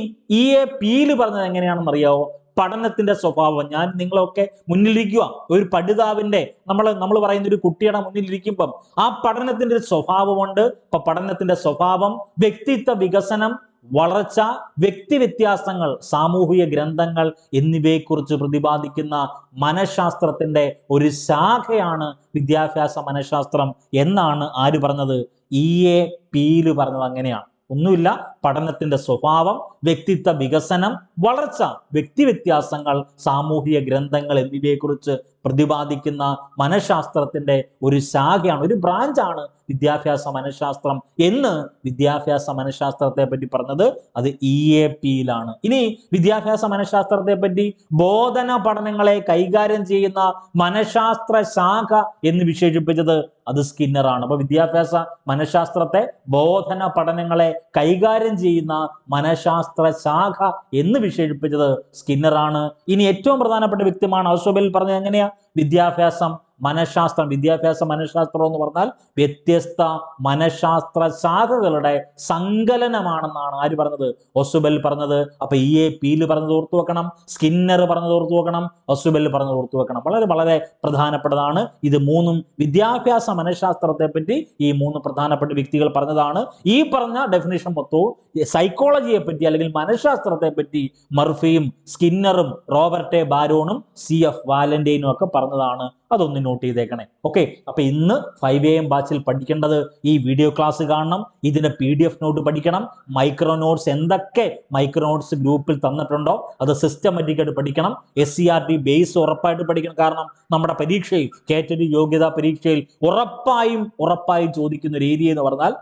EA പീല് പറഞ്ഞത് എങ്ങനെയാണെന്ന് അറിയാവോ? പഠനത്തിന്റെ സ്വഭാവം. ഞാൻ നിങ്ങളൊക്കെ മുന്നിലിരിക്കുക, ഒരു പഠിതാവിന്റെ നമ്മൾ പറയുന്ന ഒരു കുട്ടിയുടെ മുന്നിലിരിക്കുമ്പം ആ പഠനത്തിന്റെ ഒരു സ്വഭാവമുണ്ട്. അപ്പൊ പഠനത്തിന്റെ സ്വഭാവം, വ്യക്തിത്വ വികസനം, വളർച്ച, വ്യക്തി വ്യത്യാസങ്ങൾ, സാമൂഹിക ഗ്രന്ഥങ്ങൾ എന്നിവയെക്കുറിച്ച് പ്രതിപാദിക്കുന്ന മനഃശാസ്ത്രത്തിന്റെ ഒരു ശാഖയാണ് വിദ്യാഭ്യാസ മനഃശാസ്ത്രം എന്നാണ് ആര് പറഞ്ഞത്? EA പീല് പറഞ്ഞത് അങ്ങനെയാണ്. ഒന്നുമില്ല, പഠനത്തിന്റെ സ്വഭാവം, വ്യക്തിത്വ വികസനം, വളർച്ച, വ്യക്തി വ്യത്യാസങ്ങൾ, സാമൂഹിക ഗ്രന്ഥങ്ങൾ എന്നിവയെക്കുറിച്ച് പ്രതിപാദിക്കുന്ന മനഃശാസ്ത്രത്തിന്റെ ഒരു ശാഖയാണ്, ഒരു ബ്രാഞ്ചാണ് വിദ്യാഭ്യാസ മനഃശാസ്ത്രം എന്ന് വിദ്യാഭ്യാസ മനഃശാസ്ത്രത്തെ പറ്റി പറഞ്ഞത് അത് EA പീലാണ്. ഇനി വിദ്യാഭ്യാസ മനഃശാസ്ത്രത്തെ പറ്റി ബോധന പഠനങ്ങളെ കൈകാര്യം ചെയ്യുന്ന മനഃശാസ്ത്ര ശാഖ എന്ന് വിശേഷിപ്പിച്ചത് അത് സ്കിന്നറാണ്. അപ്പൊ വിദ്യാഭ്യാസ മനഃശാസ്ത്രത്തെ ബോധന പഠനങ്ങളെ കൈകാര്യം ചെയ്യുന്ന മനഃശാസ്ത്ര ശാഖ എന്ന് വിശേഷിപ്പിച്ചത് സ്കിന്നറാണ്. ഇനി ഏറ്റവും പ്രധാനപ്പെട്ട വ്യക്തിമാണ് ഔസോബൽ പറഞ്ഞത് എങ്ങനെയാ? വിദ്യാഭ്യാസ മനഃശാസ്ത്രം എന്ന് പറഞ്ഞാൽ വ്യത്യസ്ത മനഃശാസ്ത്ര ശാഖകളുടെ സങ്കലനമാണെന്നാണ് ആര് പറഞ്ഞത്? ഒസുബൽ പറഞ്ഞത്. അപ്പൊ EA പീല് പറഞ്ഞത് ഓർത്തു വെക്കണം, സ്കിന്നർ പറഞ്ഞത് ഓർത്തു വെക്കണം, ഒസുബൽ പറഞ്ഞത് ഓർത്തു വെക്കണം. വളരെ വളരെ പ്രധാനപ്പെട്ടതാണ്. ഇത് മൂന്നും വിദ്യാഭ്യാസ മനഃശാസ്ത്രത്തെ പറ്റി ഈ മൂന്ന് പ്രധാനപ്പെട്ട വ്യക്തികൾ പറഞ്ഞതാണ്. ഈ പറഞ്ഞ ഡെഫിനിഷൻ മൊത്തവും സൈക്കോളജിയെ പറ്റി അല്ലെങ്കിൽ മനഃശാസ്ത്രത്തെ പറ്റി മർഫിയും സ്കിന്നറും റോബർട്ട് എ ബാരോണും CF വാലന്റൈനും ഒക്കെ പറഞ്ഞതാണ്. അതൊന്ന് നോട്ട് ചെയ്തേക്കണേ. ഓക്കെ, അപ്പൊ ഇന്ന് 5 AM ബാച്ചിൽ പഠിക്കേണ്ടത് ഈ വീഡിയോ ക്ലാസ് കാണണം, ഇതിന്റെ PDF നോട്ട് പഠിക്കണം, മൈക്രോ നോട്ട്സ് എന്തൊക്കെ മൈക്രോ നോട്ട്സ് ഗ്രൂപ്പിൽ തന്നിട്ടുണ്ടോ അത് സിസ്റ്റമാറ്റിക് ആയിട്ട് പഠിക്കണം. SCRT ബേസ് ഉറപ്പായിട്ട് പഠിക്കണം. കാരണം നമ്മുടെ പരീക്ഷയിൽ കേറ്ററ്റ് യോഗ്യതാ പരീക്ഷയിൽ ഉറപ്പായും ചോദിക്കുന്ന ഒരു ഏരിയ എന്ന് പറഞ്ഞാൽ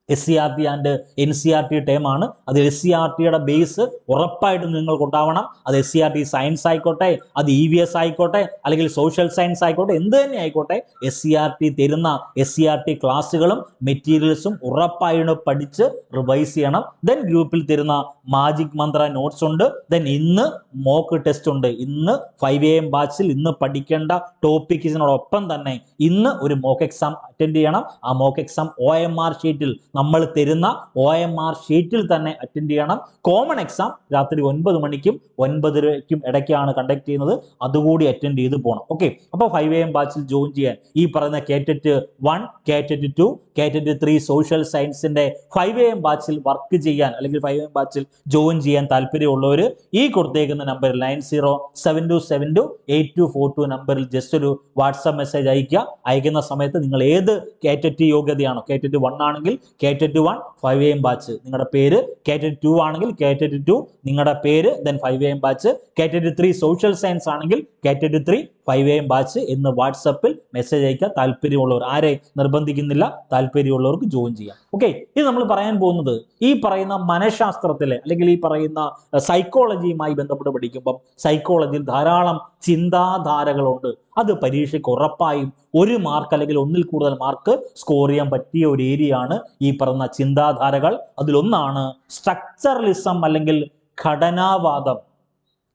SCRT ആൻഡ് NCRT ടേം ആണ്. അത് SCRTയുടെ ബേസ് ഉറപ്പായിട്ടും നിങ്ങൾക്ക് ഉണ്ടാവണം. അത് SCRT സയൻസ് ആയിക്കോട്ടെ, അത് EVS ആയിക്കോട്ടെ, അല്ലെങ്കിൽ സോഷ്യൽ സയൻസ് ആയിക്കോട്ടെ, എന്ത് തന്നെ ആയിക്കോട്ടെ, SCRT തരുന്ന SCRT ക്ലാസ്സുകളും മെറ്റീരിയൽസും ഉറപ്പായിട്ട് പഠിച്ച് റിവൈസ് ചെയ്യണം. ദെൻ ഗ്രൂപ്പിൽ തരുന്ന മാജിക് മന്ത്ര നോട്ട്സ് ഉണ്ട്. ദെൻ ഇന്ന് മോക്ക് ടെസ്റ്റ് ഉണ്ട്. ഇന്ന് 5 AM ബാച്ചിൽ ഇന്ന് പഠിക്കേണ്ട ടോപ്പിക്സിനോടൊപ്പം തന്നെ ഇന്ന് ഒരു മോക്ക് എക്സാം അറ്റൻഡ് ചെയ്യണം. ആ മോക്ക് എക്സാം OMR ഷീറ്റിൽ നമ്മൾ തരുന്ന OMR ഷീറ്റിൽ തന്നെ അറ്റൻഡ് ചെയ്യണം. കോമൺ എക്സാം രാത്രി 9 മണിക്കും 9:30ക്കും ഇടയ്ക്കാണ് കണ്ടക്ട് ചെയ്യുന്നത്. അതുകൂടി അറ്റൻഡ് ചെയ്ത് പോകണം. ഓക്കെ, അപ്പോൾ 5 AM ബാച്ചിൽ ജോയിൻ ചെയ്യാൻ ഈ പറയുന്ന കേറ്ററ്റ് 1, കേറ്ററ്റ് 2, കേറ്ററ്റ് 3 സോഷ്യൽ സയൻസിന്റെ 5 AM ബാച്ചിൽ വർക്ക് ചെയ്യാൻ അല്ലെങ്കിൽ 5 AM ബാച്ചിൽ ജോയിൻ ചെയ്യാൻ താല്പര്യമുള്ളവർ ഈ കൊടുത്തേക്കുന്ന നമ്പർ 9072728242 നമ്പറിൽ ജസ്റ്റ് ഒരു വാട്സാപ്പ് മെസ്സേജ് അയക്കുക. അയക്കുന്ന സമയത്ത് നിങ്ങൾ ഏത് കേറ്ററ്റ് യോഗ്യതയാണോ, കേറ്ററ്റ് 1 ആണെങ്കിൽ കേറ്ററ്റ് 1 5 AM ബാച്ച് നിങ്ങളുടെ പേര്, കേറ്ററ്റ് 2 ആണെങ്കിൽ കേറ്ററ്റ് 2 നിങ്ങളുടെ പേര്, ദെൻ 5 AM ബാച്ച്, കേറ്ററ്റ് 3 സോഷ്യൽ സയൻസ് ആണെങ്കിൽ കേറ്ററ്റ് 3 5 AM ബാച്ച് എന്ന് വാട്സപ്പിൽ മെസ്സേജ് അയക്കുക. താല്പര്യമുള്ളവർ, ആരെ നിർബന്ധിക്കുന്നില്ല, താല്പര്യമുള്ളവർക്ക് ജോയിൻ ചെയ്യാം. ഓക്കെ, ഇത് നമ്മൾ പറയാൻ പോകുന്നത് ഈ പറയുന്ന മനഃശാസ്ത്രത്തിലെ അല്ലെങ്കിൽ ഈ പറയുന്ന സൈക്കോളജിയുമായി ബന്ധപ്പെട്ട് പഠിക്കുമ്പം സൈക്കോളജിയിൽ ധാരാളം ചിന്താധാരകളുണ്ട്. അത് പരീക്ഷയ്ക്ക് ഉറപ്പായും 1 മാർക്ക് അല്ലെങ്കിൽ 1-ൽ കൂടുതൽ മാർക്ക് സ്കോർ ചെയ്യാൻ പറ്റിയ ഒരു ഏരിയയാണ് ഈ പറഞ്ഞ ചിന്താധാരകൾ. അതിലൊന്നാണ് സ്ട്രക്ചറലിസം അല്ലെങ്കിൽ ഘടനാവാദം.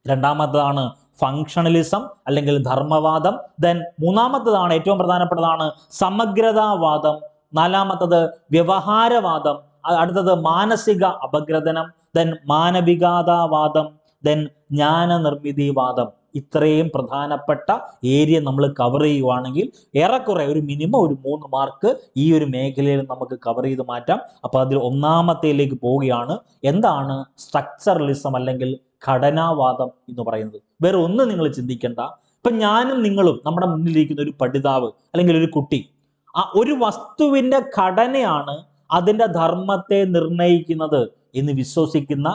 രണ്ടാമത്തേതാണ് ഫങ്ഷണലിസം അല്ലെങ്കിൽ ധർമ്മവാദം. ദെൻ മൂന്നാമത്തേതാണ് ഏറ്റവും പ്രധാനപ്പെട്ടതാണ് സമഗ്രതാവാദം. നാലാമത്തത് വ്യവഹാരവാദം. അടുത്തത് മാനസിക അപഗ്രഥനം. ദെൻ മാനവികതാവാദം. ദെൻ ജ്ഞാനനിർമ്മിതിവാദം. ഇത്രയും പ്രധാനപ്പെട്ട ഏരിയ നമ്മൾ കവർ ചെയ്യുവാണെങ്കിൽ ഏറെക്കുറെ ഒരു മിനിമം ഒരു 3 മാർക്ക് ഈ ഒരു മേഖലയിൽ നമുക്ക് കവർ ചെയ്ത് മാറ്റാം. അപ്പോൾ അതിൽ ഒന്നാമത്തേലേക്ക് പോവുകയാണ്. എന്താണ് സ്ട്രക്ചറലിസം അല്ലെങ്കിൽ ഘടനാവാദം എന്ന് പറയുന്നത്? വേറെ ഒന്നും നിങ്ങൾ ചിന്തിക്കേണ്ട. ഇപ്പൊ ഞാനും നിങ്ങളും നമ്മുടെ മുന്നിലിരിക്കുന്ന ഒരു പഠിതാവ് അല്ലെങ്കിൽ ഒരു കുട്ടി, ആ ഒരു വസ്തുവിന്റെ ഘടനയാണ് അതിന്റെ ധർമ്മത്തെ നിർണയിക്കുന്നത് എന്ന് വിശ്വസിക്കുന്ന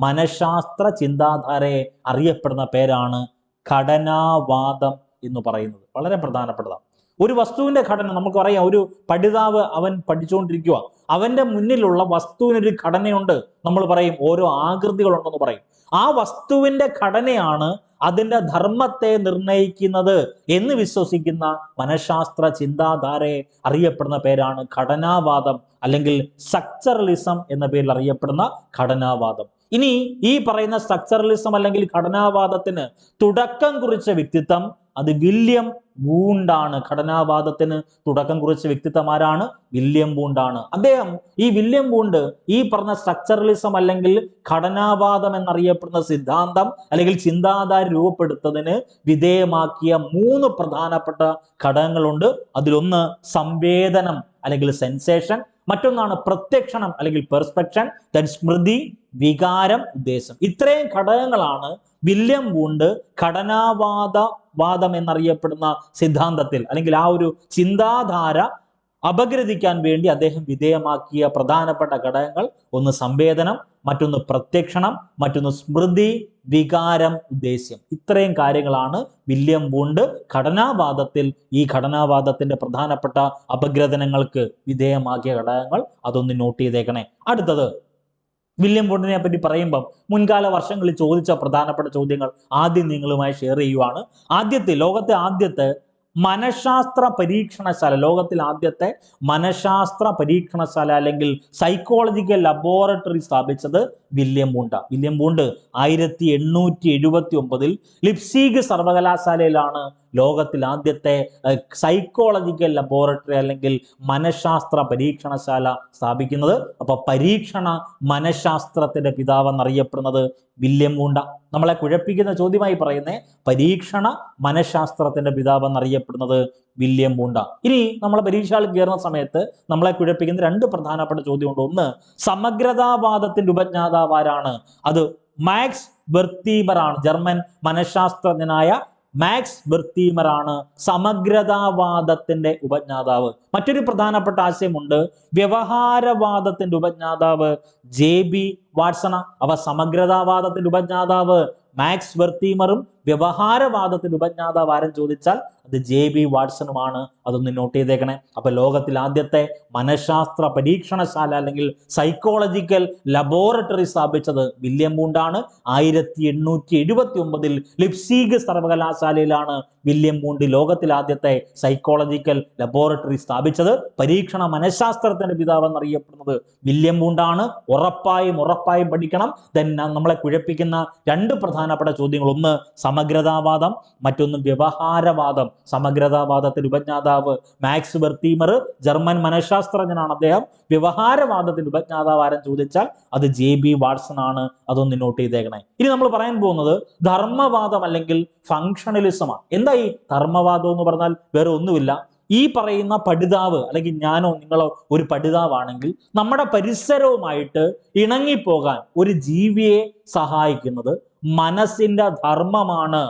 മനഃശാസ്ത്ര ചിന്താധാരയെ അറിയപ്പെടുന്ന പേരാണ് ഘടനാവാദം എന്ന് പറയുന്നത്. വളരെ പ്രധാനപ്പെട്ടതാണ്. ഒരു വസ്തുവിന്റെ ഘടന നമുക്കറിയാം. ഒരു പഠിതാവ് അവൻ പഠിച്ചുകൊണ്ടിരിക്കുക, അവന്റെ മുന്നിലുള്ള വസ്തുവിനൊരു ഘടനയുണ്ട്. നമ്മൾ പറയും ഓരോ ആകൃതികളുണ്ടെന്ന് പറയും. ആ വസ്തുവിന്റെ ഘടനയാണ് അതിന്റെ ധർമ്മത്തെ നിർണയിക്കുന്നത് എന്ന് വിശ്വസിക്കുന്ന മനഃശാസ്ത്ര ചിന്താധാരയെ അറിയപ്പെടുന്ന പേരാണ് ഘടനാവാദം, അല്ലെങ്കിൽ സ്ട്രക്ചറലിസം എന്ന പേരിൽ അറിയപ്പെടുന്ന ഘടനാവാദം. ഇനി ഈ പറയുന്ന സ്ട്രക്ചറലിസം അല്ലെങ്കിൽ ഘടനാവാദത്തിന് തുടക്കം കുറിച്ച വ്യക്തിത്വം അത് വില്യം വൂണ്ടാണ്. ഘടനാവാദത്തിന് തുടക്കം കുറിച്ച വ്യക്തിത്വം ആരാണ്? വില്യം വൂണ്ടാണ്. അദ്ദേഹം, ഈ വില്യം വൂണ്ട്, ഈ പറഞ്ഞ സ്ട്രക്ചറലിസം അല്ലെങ്കിൽ ഘടനാവാദം എന്നറിയപ്പെടുന്ന സിദ്ധാന്തം അല്ലെങ്കിൽ ചിന്താധാര രൂപപ്പെടുത്തുന്നതിന് വിധേയമാക്കിയ 3 പ്രധാനപ്പെട്ട ഘടകങ്ങളുണ്ട്. അതിലൊന്ന് സംവേദനം അല്ലെങ്കിൽ സെൻസേഷൻ, മറ്റൊന്നാണ് പ്രത്യക്ഷണം അല്ലെങ്കിൽ പെർസ്പെക്ഷൻ, സ്മൃതി, വികാരം, ഉദ്ദേശം. ഇത്രയും ഘടകങ്ങളാണ് വില്യം വൂണ്ട് ഘടനാവാദം എന്നറിയപ്പെടുന്ന സിദ്ധാന്തത്തിൽ അല്ലെങ്കിൽ ആ ഒരു ചിന്താധാര അപഗ്രഥിക്കാൻ വേണ്ടി അദ്ദേഹം വിധേയമാക്കിയ പ്രധാനപ്പെട്ട ഘടകങ്ങൾ. ഒന്ന് സംവേദനം, മറ്റൊന്ന് പ്രത്യക്ഷണം, മറ്റൊന്ന് സ്മൃതി, വികാരം, ഉദ്ദേശ്യം. ഇത്രയും കാര്യങ്ങളാണ് വില്യം വൂണ്ട് ഘടനാവാദത്തിൽ, ഈ ഘടനാവാദത്തിന്റെ പ്രധാനപ്പെട്ട അപഗ്രഥനങ്ങൾക്ക് വിധേയമാക്കിയ ഘടകങ്ങൾ. അതൊന്ന് നോട്ട് ചെയ്തേക്കണേ. അടുത്തത്, വില്യം വൂണ്ടിനെ പറ്റി പറയുമ്പം മുൻകാല വർഷങ്ങളിൽ ചോദിച്ച പ്രധാനപ്പെട്ട ചോദ്യങ്ങൾ ആദ്യം നിങ്ങളുമായി ഷെയർ ചെയ്യുവാണ്. ലോകത്തെ ആദ്യത്തെ മനഃശാസ്ത്ര പരീക്ഷണശാല, ലോകത്തിൽ ആദ്യത്തെ മനഃശാസ്ത്ര പരീക്ഷണശാല അല്ലെങ്കിൽ സൈക്കോളജിക്കൽ ലബോറട്ടറി സ്ഥാപിച്ചത് വില്യം വൂണ്ട. വില്യം വൂണ്ട് 1879 ലിപ്സീഗ് സർവകലാശാലയിലാണ് ലോകത്തിൽ ആദ്യത്തെ സൈക്കോളജിക്കൽ ലബോറട്ടറി അല്ലെങ്കിൽ മനഃശാസ്ത്ര പരീക്ഷണശാല സ്ഥാപിക്കുന്നത്. അപ്പൊ പരീക്ഷണ മനഃശാസ്ത്രത്തിന്റെ പിതാവ് എന്നറിയപ്പെടുന്നത് വില്യം വൂണ്ട. നമ്മളെ കുഴപ്പിക്കുന്ന ചോദ്യമായി പറയുന്നേ പരീക്ഷണ മനഃശാസ്ത്രത്തിന്റെ പിതാവ് എന്നറിയപ്പെടുന്നത് വില്യം വൂണ്ട. ഇനി നമ്മൾ പരീക്ഷയിൽ കയറുന്ന സമയത്ത് നമ്മളെ കുഴപ്പിക്കുന്ന 2 പ്രധാനപ്പെട്ട ചോദ്യമുണ്ട്. ഒന്ന്, സമഗ്രതാവാദത്തിന്റെ ഉപജ്ഞാതാവ് ആരാണ്? അത് മാക്സ് വെർത്തീമർ ആണ്. ജർമ്മൻ മനഃശാസ്ത്രജ്ഞനായ മാക്സ് വെർത്തീമർ ആണ് സമഗ്രതാവാദത്തിന്റെ ഉപജ്ഞാതാവ്. മറ്റൊരു പ്രധാനപ്പെട്ട ആശയമുണ്ട്, വ്യവഹാരവാദത്തിന്റെ ഉപജ്ഞാതാവ് JB വാട്സൺ. അവ സമഗ്രതാവാദത്തിന്റെ ഉപജ്ഞാതാവ് മാക്സ് വെർത്തീമറും വ്യവഹാരവാദത്തിന്റെ ഉപജ്ഞാതാവ് ആരും ചോദിച്ചാൽ അത് JB വാട്സണുമാണ്. അതൊന്ന് നോട്ട് ചെയ്തേക്കണേ. അപ്പൊ ലോകത്തിൽ ആദ്യത്തെ മനഃശാസ്ത്ര പരീക്ഷണശാല അല്ലെങ്കിൽ സൈക്കോളജിക്കൽ ലബോറട്ടറി സ്ഥാപിച്ചത് വില്യം വൂണ്ടാണ്. 1879 ലിപ്സീഗ് സർവകലാശാലയിലാണ് വില്യം വൂണ്ട് ലോകത്തിൽ ആദ്യത്തെ സൈക്കോളജിക്കൽ ലബോറട്ടറി സ്ഥാപിച്ചത്. പരീക്ഷണ മനഃശാസ്ത്രത്തിന്റെ പിതാവ് എന്നറിയപ്പെടുന്നത് വില്യം വൂണ്ടാണ്. ഉറപ്പായും പഠിക്കണം. നമ്മളെ കുഴപ്പിക്കുന്ന 2 പ്രധാനപ്പെട്ട ചോദ്യങ്ങൾ, ഒന്ന് സമഗ്രതാവാദം, മറ്റൊന്ന് വ്യവഹാരവാദം. സമഗ്രതാവാദത്തിന്റെ ഉപജ്ഞാതാവ് മാക്സ് വെർത്തീമർ, ജർമ്മൻ മനഃശാസ്ത്രജ്ഞനാണ് അദ്ദേഹം. വ്യവഹാരവാദത്തിന്റെ ഉപജ്ഞാതാവ് ആരും ചോദിച്ചാൽ അത് JB വാട്സൺ ആണ്. അതൊന്ന് നോട്ട് ചെയ്തേക്കണേ. ഇനി നമ്മൾ പറയാൻ പോകുന്നത് ധർമ്മവാദം അല്ലെങ്കിൽ ഫങ്ഷണലിസമാണ്. എന്താ ഈ ധർമ്മവാദം എന്ന് പറഞ്ഞാൽ? വേറെ ഒന്നുമില്ല, ഈ പറയുന്ന പഠിതാവ് അല്ലെങ്കിൽ ഞാനോ നിങ്ങളോ ഒരു പഠിതാവാണെങ്കിൽ നമ്മുടെ പരിസരവുമായിട്ട് ഇണങ്ങിപ്പോകാൻ ഒരു ജീവിയെ സഹായിക്കുന്നത് മനസ്സിന്റെ ധർമ്മമാണ്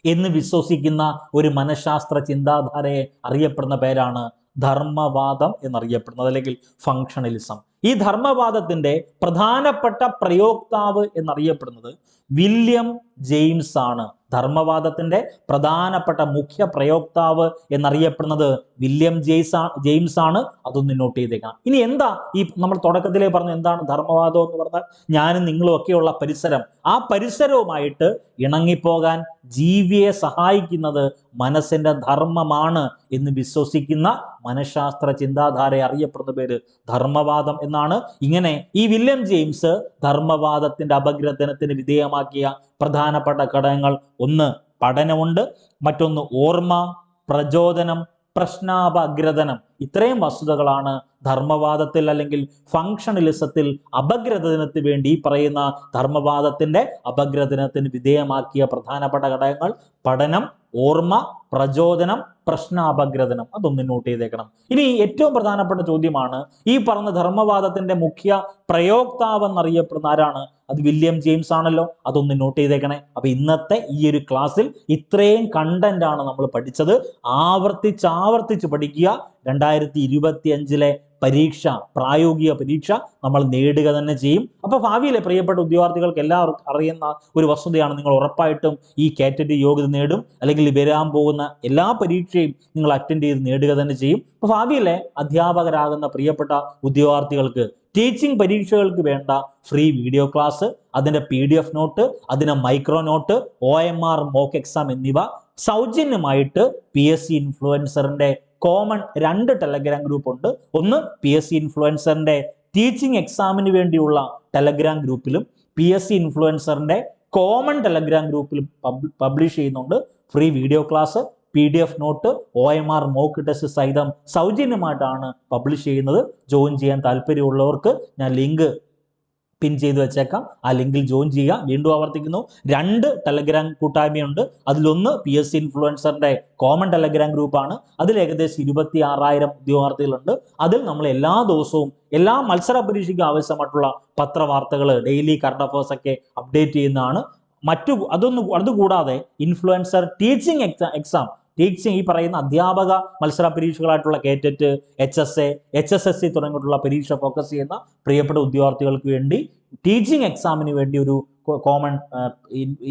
എന്ന് വിശ്വസിക്കുന്ന ഒരു മനഃശാസ്ത്ര ചിന്താധാരയെ അറിയപ്പെടുന്ന പേരാണ് ധർമ്മവാദം എന്നറിയപ്പെടുന്നത് അല്ലെങ്കിൽ ഫങ്ഷണലിസം. ഈ ധർമ്മവാദത്തിന്റെ പ്രധാനപ്പെട്ട പ്രയോക്താവ് എന്നറിയപ്പെടുന്നത് വില്യം ജെയിംസ് ആണ്. ധർമ്മവാദത്തിന്റെ പ്രധാനപ്പെട്ട മുഖ്യ പ്രയോക്താവ് എന്നറിയപ്പെടുന്നത് വില്യം ജെയിംസ് ആണ്. അതൊന്ന് നോട്ട് ചെയ്തേക്കാം. ഇനി എന്താ ഈ നമ്മൾ തുടക്കത്തിലേ പറഞ്ഞു എന്താണ് ധർമ്മവാദം എന്ന് പറഞ്ഞാൽ? ഞാനും നിങ്ങളും ഒക്കെയുള്ള പരിസരം, ആ പരിസരവുമായിട്ട് ഇണങ്ങിപ്പോകാൻ ജീവിയെ സഹായിക്കുന്നത് മനസ്സിന്റെ ധർമ്മമാണ് എന്ന് വിശ്വസിക്കുന്ന മനഃശാസ്ത്ര ചിന്താധാരയെ അറിയപ്പെടുന്ന പേര് ധർമ്മവാദം എന്നാണ്. ഇങ്ങനെ ഈ വില്യം ജെയിംസ് ധർമ്മവാദത്തിന്റെ അപഗ്രഥനത്തിന് വിധേയമാക്കിയ പ്രധാനപ്പെട്ട ഘടകങ്ങൾ, ഒന്ന് പഠനമുണ്ട്, മറ്റൊന്ന് ഓർമ്മ, പ്രചോദനം, പ്രശ്നാപഗ്രഥനം. ഇത്രയും വസ്തുതകളാണ് ധർമ്മവാദത്തിൽ അല്ലെങ്കിൽ ഫങ്ഷണലിസത്തിൽ അപഗ്രഥനത്തിന് വേണ്ടി പറയുന്ന ധർമ്മവാദത്തിന്റെ അപഗ്രഥനത്തിന് വിധേയമാക്കിയ പ്രധാനപ്പെട്ട ഘടകങ്ങൾ പഠനം, ഓർമ്മ, പ്രചോദനം, പ്രശ്നാപഗ്രഥനം. അതൊന്ന് നോട്ട് ചെയ്തേക്കണം. ഇനി ഏറ്റവും പ്രധാനപ്പെട്ട ചോദ്യമാണ്, ഈ പറഞ്ഞ ധർമ്മവാദത്തിന്റെ മുഖ്യ പ്രയോക്താവ് എന്നറിയപ്പെടുന്ന ആരാണ്? അത് വില്യം ജെയിംസ് ആണല്ലോ. അതൊന്ന് നോട്ട് ചെയ്തേക്കണേ. അപ്പൊ ഇന്നത്തെ ഈ ഒരു ക്ലാസ്സിൽ ഇത്രയും കണ്ടന്റ് ആണ് നമ്മൾ പഠിച്ചത്. ആവർത്തിച്ച് പഠിക്കുക. 2025 പരീക്ഷ, പ്രായോഗിക പരീക്ഷ നമ്മൾ നേടുക തന്നെ ചെയ്യും. അപ്പോൾ ഭാവിയിലെ പ്രിയപ്പെട്ട ഉദ്യോഗാർത്ഥികൾക്ക് എല്ലാവർക്കും അറിയുന്ന ഒരു വസ്തുതയാണ്, നിങ്ങൾ ഉറപ്പായിട്ടും ഈ കാറ്ററ്റ് യോഗ്യത നേടും, അല്ലെങ്കിൽ വരാൻ പോകുന്ന എല്ലാ പരീക്ഷയും നിങ്ങൾ അറ്റൻഡ് ചെയ്ത് നേടുക തന്നെ ചെയ്യും. അപ്പോൾ ഭാവിയിലെ അധ്യാപകരാകുന്ന പ്രിയപ്പെട്ട ഉദ്യോഗാർത്ഥികൾക്ക് ടീച്ചിങ് പരീക്ഷകൾക്ക് വേണ്ട ഫ്രീ വീഡിയോ ക്ലാസ്, അതിൻ്റെ PDF നോട്ട്, അതിൻ്റെ micro note, OMR mock exam എന്നിവ സൗജന്യമായിട്ട് PSC ഇൻഫ്ലുവൻസറിൻ്റെ കോമൺ 2 ടെലഗ്രാം ഗ്രൂപ്പ് ഉണ്ട്. ഒന്ന് PSC ഇൻഫ്ലുവൻസറിൻ്റെ ടീച്ചിങ് എക്സാമിന് വേണ്ടിയുള്ള ടെലഗ്രാം ഗ്രൂപ്പിലും PSC ഇൻഫ്ലുവൻസറിൻ്റെ കോമൺ ടെലഗ്രാം ഗ്രൂപ്പിലും പബ്ലിഷ് ചെയ്യുന്നുണ്ട് free video class, PDF note, OMR mock test സഹിതം സൗജന്യമായിട്ടാണ് പബ്ലിഷ് ചെയ്യുന്നത്. ജോയിൻ ചെയ്യാൻ താല്പര്യമുള്ളവർക്ക് ഞാൻ ലിങ്ക് പിൻ ചെയ്ത് വെച്ചേക്കാം, ആ ലിങ്കിൽ ജോയിൻ ചെയ്യുക. വീണ്ടും ആവർത്തിക്കുന്നു, 2 ടെലഗ്രാം കൂട്ടായ്മയുണ്ട്. അതിലൊന്ന് PSC ഇൻഫ്ലുവൻസറിൻ്റെ കോമൺ ടെലഗ്രാം ഗ്രൂപ്പാണ്. അതിൽ ഏകദേശം 26,000 ഉദ്യോഗാർത്ഥികളുണ്ട്. അതിൽ നമ്മൾ എല്ലാ ദിവസവും എല്ലാ മത്സര പരീക്ഷയ്ക്ക് ആവശ്യമായിട്ടുള്ള പത്രവാർത്തകൾ, ഡെയിലി കറണ്ട് അഫയേഴ്സ് ഒക്കെ അപ്ഡേറ്റ് ചെയ്യുന്നതാണ്. അതുകൂടാതെ ഇൻഫ്ലുവൻസർ ടീച്ചിങ് എക്സാം, ടീച്ചിങ് ഈ പറയുന്ന അധ്യാപക മത്സര പരീക്ഷകളായിട്ടുള്ള കേറ്ററ്റ്, HSA, HSSC തുടങ്ങിയിട്ടുള്ള പരീക്ഷ ഫോക്കസ് ചെയ്യുന്ന പ്രിയപ്പെട്ട ഉദ്യോഗാർത്ഥികൾക്ക് വേണ്ടി ടീച്ചിങ് എക്സാമിന് വേണ്ടി ഒരു കോമൺ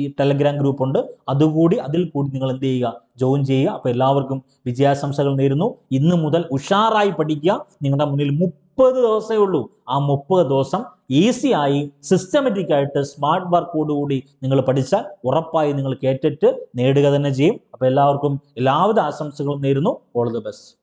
ഈ ടെലഗ്രാം ഗ്രൂപ്പ് ഉണ്ട്. അതിൽ കൂടി നിങ്ങൾ എന്ത് ചെയ്യുക, ജോയിൻ ചെയ്യുക. അപ്പോൾ എല്ലാവർക്കും വിജയാശംസകൾ നേരുന്നു. ഇന്ന് മുതൽ ഉഷാറായി പഠിക്കുക. നിങ്ങളുടെ മുന്നിൽ 30 ദിവസമേ ഉള്ളൂ. ആ 30 ദിവസം ഈസി ആയി സിസ്റ്റമാറ്റിക് ആയിട്ട് സ്മാർട്ട് വർക്കോടുകൂടി നിങ്ങൾ പഠിച്ചാൽ ഉറപ്പായി നിങ്ങൾ കേറ്ററ്റ് നേടുക തന്നെ ചെയ്യും. അപ്പോൾ എല്ലാവർക്കും എല്ലാവിധ ആശംസകളും നേരുന്നു. All the best.